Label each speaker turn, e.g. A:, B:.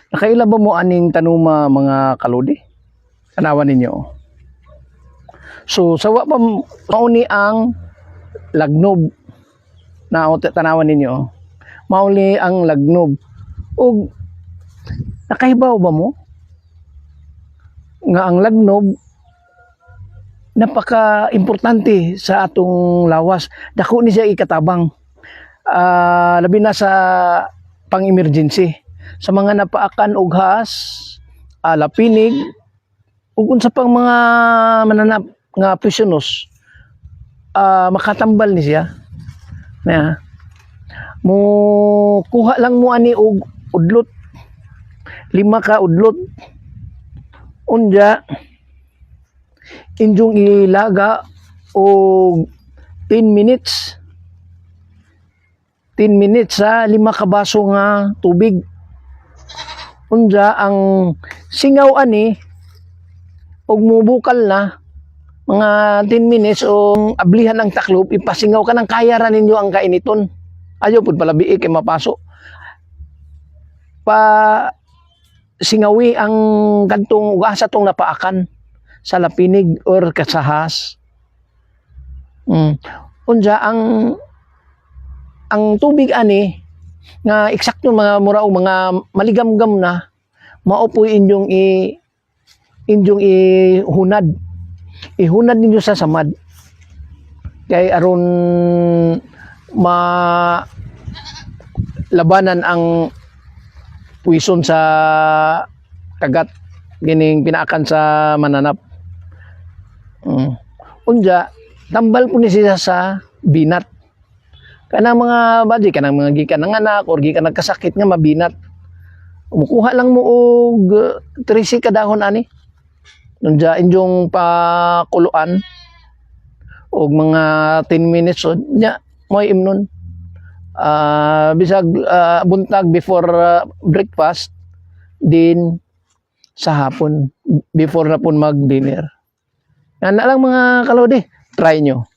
A: Nakaila ba mo aning tanuma mga kalodi? Tanawan ninyo. So sawa pa mauni ang lagnob na tanawan ninyo. Mauli ang lagnob. O nakahibaw ba mo nga ang lagnob napaka-importante sa atong lawas. Dako ni siya ikatabang. Labi na sa pang-emergency. Sa mga napaakan og has, lapinig, ug unsa pang mga mananap nga prisoners, makatambal ni siya. Na mo kuha lang mo ani og udlot. 5 ka udlot. Unya injong ilaga og 10 minutes. 10 minutes sa 5 ka baso nga tubig. Unya ang singaw ani og mubukal na mga 10 minutes o ablihan ang taklob, ipasingaw ka ng kaya ra ninyo ang kainiton. Ayaw pud pala biik kay mapaso. Pa singawi ang kantong ugasa tong napaakan sa lapinig or kasahas. Unya ang tubig ani nga eksakto mga mura o mga maligamgam na maupoy inyong ihunad. Ihunad ninyo sa samad. Kay aron labanan ang puison sa kagat gining pinaakan sa mananap. Unya tambal po ni siya sa binat. Kanang mga badi, kanang mga gikan ng anak or gikan nagkasakit nga mabinat. Umukuha lang mo og 13 kadahon ani. Unya inyong pakuluan og mga 10 minutes so nya moy imnon. Bisag buntag before breakfast din sa hapon before na pun mag-dinner. Yan na lang mga kalodi, try nyo.